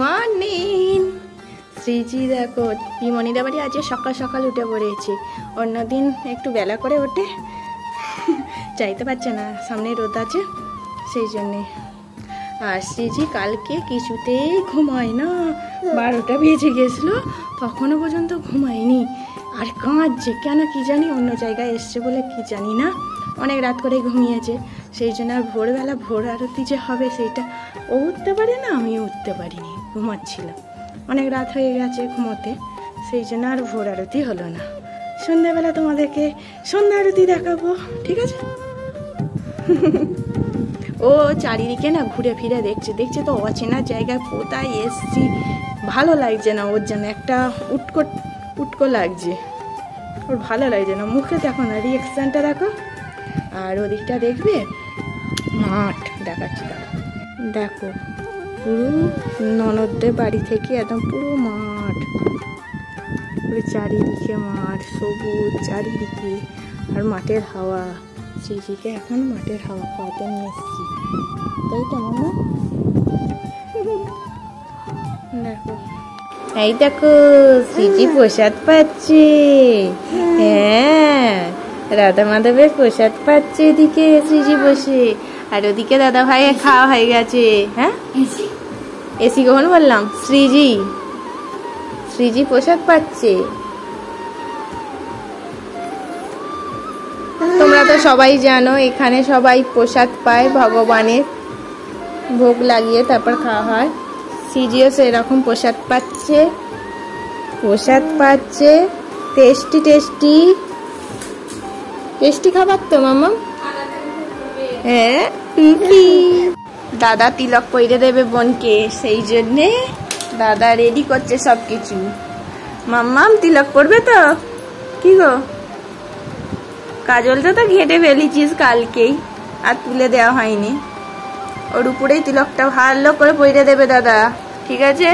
Morning. Shreeji দেখো বিমনিদা বাড়ি আজকে সকাল সকাল উঠে পড়েছে, অন্যদিন একটু বেলা করে ওঠে, চাইতে পারছে না, সামনে রোদ আছে সেই জন্যে। আর শ্রীজি কালকে কিছুতেই ঘুমায় না, 12টা বেজে গেছিলো তখনও পর্যন্ত ঘুমায়নি, আর কাঁদছে কেন কি জানি, অন্য জায়গায় এসছে বলে কি জানি না, অনেক রাত করে ঘুমিয়েছে সেই জন্য। আর ভোরবেলা ভোর আরতি যে হবে সেইটা ও উঠতে পারে না, আমিও উঠতে পারিনি, ঘুমাচ্ছিলাম, অনেক রাত হয়ে গেছে ঘুমোতে, সেই জন্য আর ভোর আরতি হলো না। সন্ধ্যাবেলা তোমাদেরকে সন্ধ্যা আরতি দেখাবো, ঠিক আছে? ও চারিদিকে না ঘুরে ফিরে দেখছে, দেখছে তো অচেনা জায়গায় কোথায় এসছি, ভালো লাগছে না ওর জন্য, একটা উটকো লাগছে, ওর ভালো লাগছে না, মুখে দেখো না রিয়াকশানটা দেখো। আর ওদিকটা দেখবে মাঠ দেখাচ্ছি, দেখো পুরো ননদদের বাড়ি থেকে একদম পুরো মাঠ, পুরো চারিদিকে মাঠ, সবুজ চারিদিকে, আর মাঠের হাওয়া। শ্রীজিকে এখন মাঠের হাওয়া খাওয়াতে নিয়ে এসেছি, তাই তো মামা? দেখো এই দেখো শ্রীজি প্রসাদ পাচ্ছে, হ্যাঁ রাধা মাধবের প্রসাদ পাচ্ছে এদিকে শ্রীজি বসে, আর ওদিকে দাদা ভাই খাওয়া হয়ে গেছে। হ্যাঁ এসি কখন বললাম? শ্রীজি প্রসাদ পাচ্ছে। তোমরা তো সবাই জানো এখানে সবাই প্রসাদ পায়, ভগবানের ভোগ লাগিয়ে তারপর খাওয়া হয়। শ্রীজিও সেরকম প্রসাদ পাচ্ছে, টেস্টি টেস্টি টেস্টি খাবার তো মামা। হ্যাঁ দাদা তিলক পইরে দেবে বোনকে, সেই জন্যে দাদা রেডি করছে সবকিছু। মাম্মাম তিলক পড়বে তো? কি গো কাজলটা তো ঘেঁটে ফেলেছিস কালকেই, আর তুলে দেওয়া হয়নি, ওর উপরেই তিলকটা ভালো করে পইরে দেবে দাদা, ঠিক আছে?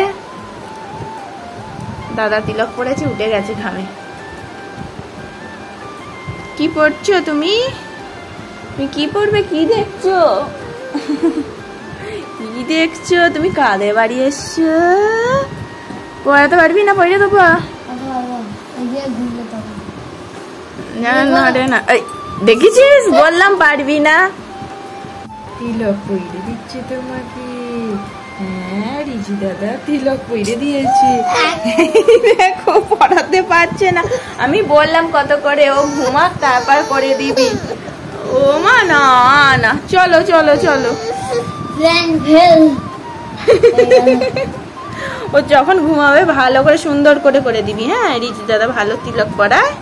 দাদা তিলক পড়েছে, উঠে গেছে ঘামে। কি পড়ছো তুমি? কি পড়বে? কি দেখছো? কি দেখছো তুমি? কাদের বাড়ি এসছো? পড়াতে পারবি না? পড়ে দেবো না, দেখেছিস বললাম পারবি না। তিলক পইরে দিচ্ছে তোমাকে, হ্যাঁ রিজি দাদা তিলক পইরে দিয়েছে, দেখো পড়াতে পারছে না, আমি বললাম কত করে ও ঘুমাক তারপর করে দিবি। ও মা না না, চলো চলো চলো, ও যখন ঘুমাবে ভালো করে সুন্দর করে করে দিবি। হ্যাঁ রিজি দাদা ভালো তিলক পড়ায়,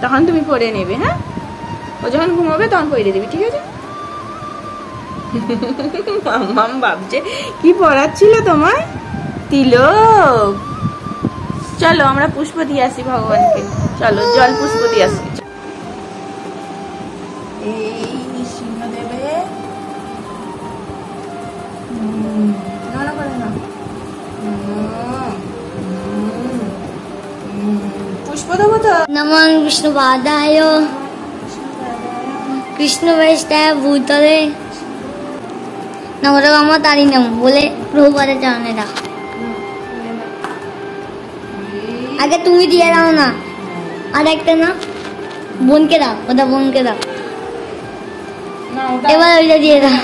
তখন তুমি পরে নেবে। হ্যাঁ ও যখন ঘুমাবে তখন পরে দিবি, ঠিক আছে? মাম্মাম ভাবছে কি পড়াচ্ছিল তোমার? তিলক। চলো আমরা পুষ্প দিয়ে আসি ভগবানকে, চলো জল পুষ্প দিয়ে আসি। এই সিংহ দেবে, না করে না, পুষ্প দেবো তো। নমঃ বিষ্ণুপাদায় কৃষ্ণ বৈষ্ণব ভূতলে নগরগম তারিণম বলে প্রভুপাদের চরণে দাও। আগে তুমি দিয়ে দাও না, আর একটা না বোনকে দাও, ওটা বোনকে দাও, এবার ওইটা দিয়ে দাও।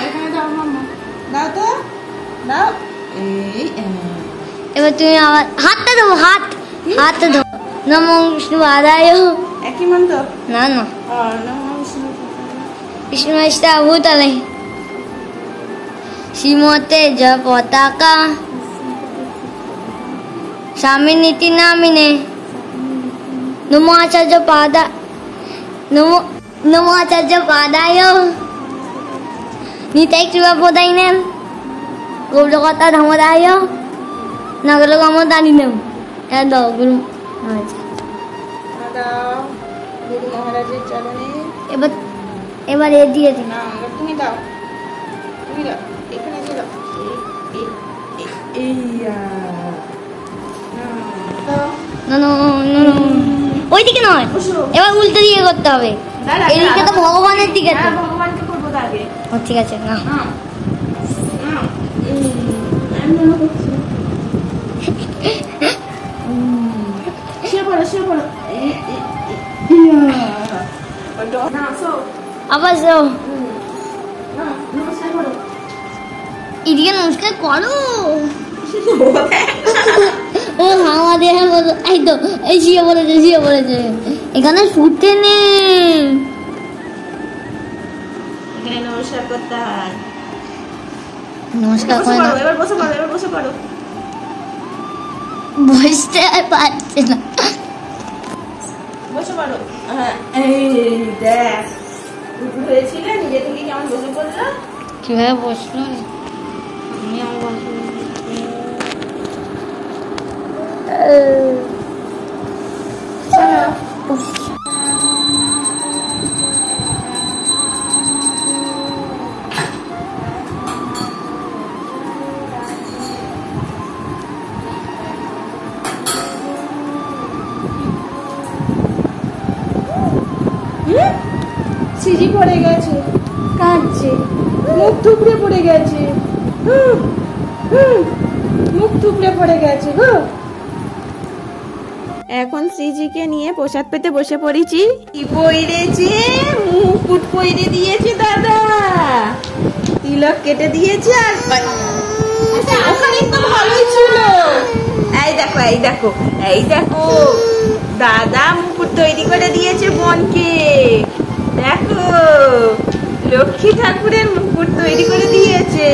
এবার তুমি আবার হাতটা দেবো, হাতটা দেবো। নমঃ বিষ্ণুপাদায়, একই মন্ত্র না না, বিষ্ণু বৈষ্ণব ভূতলে শ্রীমতে জয় পতাকা স্বামী নীতি নামিনে নমো আচার্য পাদায় নিতাই কৃপা প্রদায়িনে গৌরকথা ধমদায় নগরগম দানিনেম। দাও গুরু মহারাজের চরণে। এবার এ দিয়ে দিন, তুমি দাও, তুমি দাও, এখানে দিয়ে দাও। ওইদিকে নয়, এবার উল্টো দিকে করতে হবে, এদিকে তো ভগবানের দিকে। ভগবানকে করবো আগে, ঠিক আছে না, আবার যাও নমস্কার করো। এদিকে নমস্কার করো ও আমাদের বলো এই তো এই শুয়ে বলেছে এখানে শুতে নেই এখানে নমস্কার করতে হয়। নমস্কার করে এবার বসে পড়ো। বসতে আর পারছে না বসে পড়ো। হ্যাঁ, এই দেখ উঠু হয়েছিল নিজে থেকে কেমন বসে পড়লো। কিভাবে বসলো আমি আমার বসে সিজি পড়ে গেছে, কাঁদছে, মুখ থুবড়ে পড়ে গেছে। মুখ থুবড়ে পড়ে গেছে গো। এখন সিজিকে নিয়ে প্রসাদ পেতে বসে পড়েছি। কি পইরেছে, মুকুট পইরে দিয়েছে দাদা, তিলক কেটে দিয়েছে। আর ওখানে তো ভালোই ছিল। এই দেখো দাদা মুকুট তৈরি করে দিয়েছে বোনকে। দেখো লক্ষ্মী ঠাকুরের মুকুট তৈরি করে দিয়েছে।